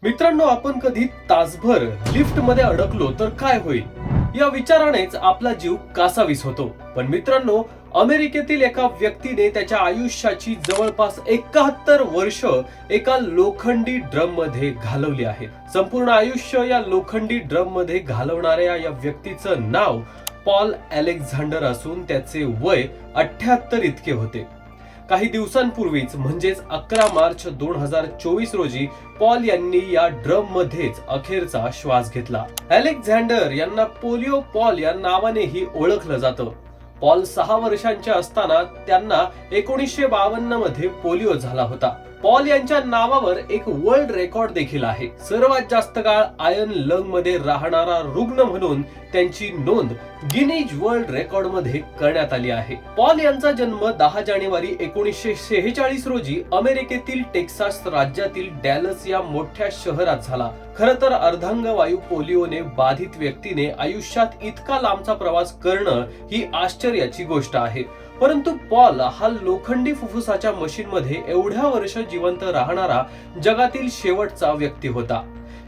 मित्रांनो, आपण कधी तासभर लिफ्ट मध्ये अडकलो तर काय होईल या विचारानेच आपला जीव कासावीस होतो. पण मित्रांनो, अमेरिकेतील एका व्यक्तीने त्याच्या आयुष्याची जवळपास 71 वर्ष एका लोखंडी ड्रम मध्ये घालवली आहेत. संपूर्ण आयुष्य या लोखंडी ड्रम मध्ये घालवणाऱ्या या व्यक्तीचं नाव पॉल अलेक्झांडर असून त्याचे वय 78 इतके होते. काही दिवसांपूर्वीच म्हणजेच 11 मार्च 2024 रोजी पॉल यांनी या ड्रम मध्येच अखेरचा श्वास घेतला. अलेक्झांडर यांना पोलिओ पॉल या नावानेही ओळखलं जातं. पॉल 6 वर्षांचे असताना त्यांना 1952 मध्ये पोलिओ झाला होता. पॉल यांच्या नावावर एक वर्ल्ड रेकॉर्ड देखील आहे. सर्वात जास्त काळ आयर्न लंग मध्ये राहणारा रुग्ण म्हणून त्यांची नोंद गिनीज वर्ल्ड रेकॉर्ड मध्ये करण्यात आली आहे. पॉल यांचा जन्म 10 जानेवारी 1946 रोजी अमेरिकेतील टेक्सास राज्यातील डॅलस या मोठ्या शहरात झाला. खरं तर अर्धांगवायू पोलिओने बाधित व्यक्तीने आयुष्यात इतका लांबचा प्रवास करणं ही आश्चर्याची गोष्ट आहे. परंतु पॉल हा लोखंडी फुफ्फुसाच्या मशीन मध्ये एवढ्या वर्ष जिवंत राहणारा जगातील शेवटचा व्यक्ती होता.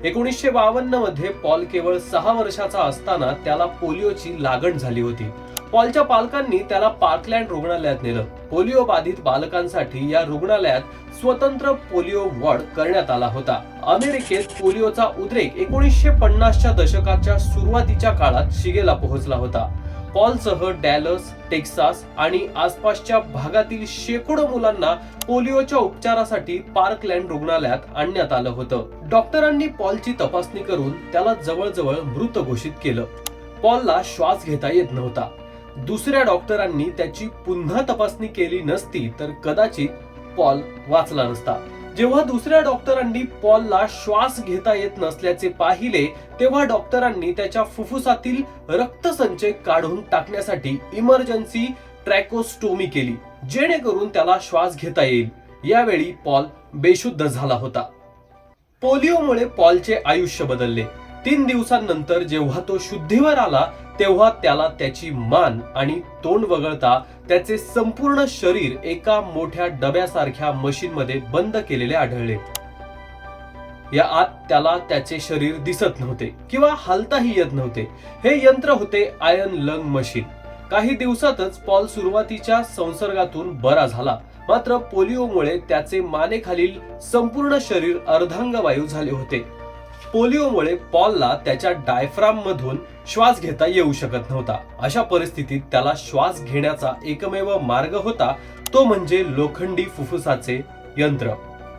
1952 मध्ये पॉल केवळ 6 वर्षाचा असताना त्याला पोलिओची लागण झाली होती. पॉलच्या पालकांनी त्याला पार्कलँड रुग्णालयात नेलं. पोलिओ बाधित बालकांसाठी या रुग्णालयात स्वतंत्र पोलिओ वॉर्ड करण्यात आला होता. अमेरिकेत पोलिओचा उद्रेक 1950च्या दशकाच्या सुरुवातीच्या काळात शिगेला पोहोचला होता. पॉलसह डॅलस, टेक्सास आणि आसपासच्या भागातील शेकडो मुलांना पोलिओच्या उपचारासाठी पार्कलँड रुग्णालयात आणण्यात आलं होतं. डॉक्टरांनी पॉलची तपासणी करून त्याला जवळजवळ मृत घोषित केलं. पॉलला श्वास घेता येत नव्हता. दुसऱ्या डॉक्टरांनी त्याची पुन्हा तपासणी केली नसती तर कदाचित पॉल वाचला नसता. जेव्हा दुसऱ्या डॉक्टरांनी पॉलला श्वास घेता येत नसल्याचे पाहिले तेव्हा डॉक्टरांनी त्याच्या फुफ्फुसातील रक्तसंचय काढून टाकण्यासाठी इमर्जन्सी ट्रॅकोस्टोमी केली, जेणेकरून त्याला श्वास घेता येईल. यावेळी पॉल बेशुद्ध झाला होता. पोलिओमुळे पॉलचे आयुष्य बदलले. 3 दिवसांनंतर जेव्हा तो शुद्धीवर आला तेव्हा त्याला त्याची मान आणि तोंड वगळता त्याचे संपूर्ण शरीर एका मोठ्या डब्यासारख्या मशीन मध्ये बंद केलेले आढळले. या आत त्याला त्याचे शरीर दिसत नव्हते किंवा हालताही येत नव्हते. हे यंत्र होते आयर्न लंग मशीन. काही दिवसातच पॉल सुरुवातीच्या संसर्गातून बरा झाला. मात्र पोलिओमुळे त्याचे मानेखालील संपूर्ण शरीर अर्धांगवायू झाले होते. पोलिओमुळे पॉलला त्याच्या डायफ्राम मधून श्वास घेता येऊ शकत नव्हता. अशा परिस्थितीत त्याला श्वास घेण्याचा एकमेव मार्ग होता तो म्हणजे लोखंडी फुफ्फुसाचे यंत्र.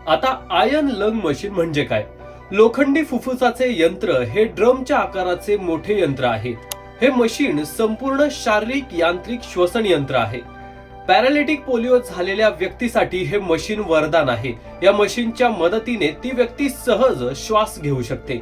आता आयर्न लंग मशीन म्हणजे काय? लोखंडी फुफ्फुसाचे यंत्र हे ड्रमच्या आकाराचे मोठे यंत्र आहे. हे मशीन संपूर्ण शारीरिक यांत्रिक श्वसन यंत्र आहे. पॅरालिटिक पोलिओ झालेल्या व्यक्तीसाठी हे मशीन वरदान आहे. या मशीनच्या मदतीने ती व्यक्ती सहज श्वास घेऊ शकते.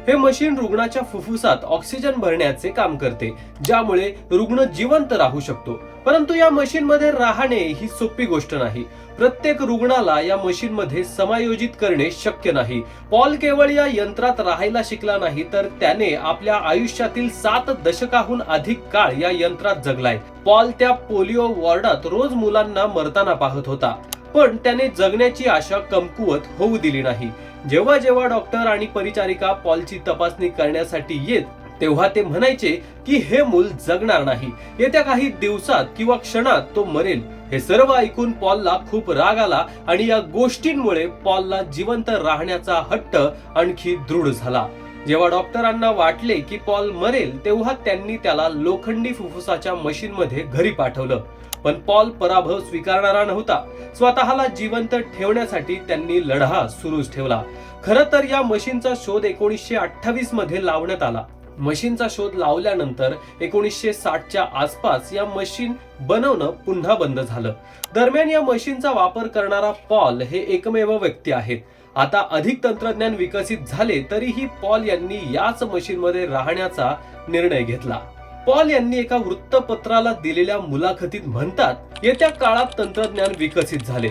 हे मशीन रुग्णाच्या फुफ्फुसात ऑक्सिजन भरण्याचे काम करते, ज्यामुळे रुग्ण जिवंत राहू शकतो. परंतु या मशीन मध्ये राहणे ही सोपी गोष्ट नाही. प्रत्येक रुग्णाला या मशीन मध्ये समायोजित करणे शक्य नाही. पॉल केवळ या यंत्रात राहायला शिकला नाही तर त्याने आपल्या आयुष्यातील 7 दशकाहून अधिक काळ या यंत्रात जगलाय. पॉल त्या पोलिओ वॉर्डात रोज मुलांना मरताना पाहत होता, पण त्याने जगण्याची आशा कमकुवत होऊ दिली नाही. जेव्हा जेव्हा डॉक्टर आणि परिचारिका पॉलची तपासणी करण्यासाठी येत तेव्हा ते म्हणायचे की हे मूल जगणार नाही, येत्या काही दिवसात किंवा क्षणात तो मरेल. हे सर्व ऐकून पॉलला खूप राग आला आणि या गोष्टींमुळे पॉलला जिवंत राहण्याचा हट्ट आणखी दृढ झाला. जेव्हा डॉक्टरांना वाटले की पॉल मरेल तेव्हा त्यांनी त्याला लोखंडी फुफ्फुसाच्या मशीन मध्ये घरी पाठवलं. पण पॉल पराभव स्वीकारणारा नव्हता. स्वतःला जिवंत ठेवण्यासाठी त्यांनी लढा सुरूच ठेवला. खरं तर या मशीनचा शोध 1928 मध्ये लावण्यात आला. मशीनचा शोध लावल्यानंतर 1960च्या आसपास या मशीन बनवणं पुन्हा बंद झालं. दरम्यान या मशीनचा वापर करणारा पॉल हे एकमेव व्यक्ती आहेत. आता अधिक तंत्रज्ञान विकसित झाले तरीही पॉल यांनी याच मशीन मध्ये राहण्याचा निर्णय घेतला. पॉल यांनी एका वृत्तपत्राला दिलेल्या मुलाखतीत म्हणतात, येत्या काळात तंत्रज्ञान विकसित झाले,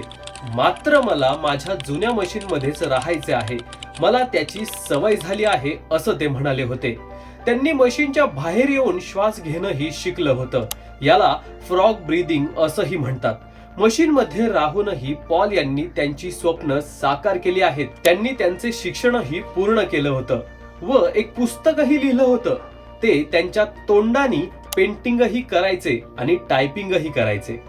मात्र मला माझ्या जुन्या मशीन मध्येच राहायचे आहे. मला त्याची सवय झाली आहे असं ते म्हणाले होते. त्यांनी मशीनच्या बाहेर येऊन श्वास घेणंही शिकलं होतं. याला फ्रॉग ब्रीदिंग असंही म्हणतात. मशीनमध्ये राहूनही पॉल यांनी त्यांची स्वप्न साकार केली आहेत. त्यांनी त्यांचे शिक्षणही पूर्ण केलं होतं व एक पुस्तकही लिहिलं होतं. ते त्यांच्या तोंडानी पेंटिंगही करायचे आणि टायपिंगही करायचे.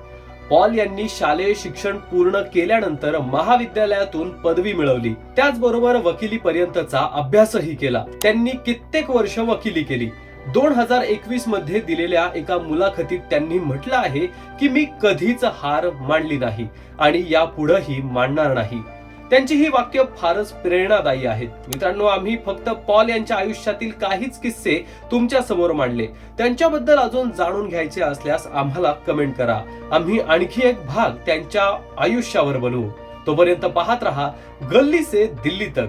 पॉल यांनी शालेय शिक्षण पूर्ण केल्यानंतर महाविद्यालयातून पदवी मिळवली. त्याचबरोबर वकिलीपर्यंतचा अभ्यासही केला. त्यांनी कित्येक वर्ष वकिली केली. 2021 मध्ये दिलेल्या एका मुलाखतीत त्यांनी म्हटलं आहे की मी कधीच हार मानली नाही आणि यापुढेही मानणार नाही. त्यांची ही वाक्य फारच प्रेरणादायी आहेत. मित्रांनो, आम्ही फक्त पॉल यांच्या आयुष्यातील काहीच किस्से तुमच्या समोर मांडले. त्यांच्याबद्दल अजून जाणून घ्यायचे असल्यास आम्हाला कमेंट करा. आम्ही आणखी एक भाग त्यांच्या आयुष्यावर बनवू. तोपर्यंत पाहत रहा गल्ली से दिल्ली तक.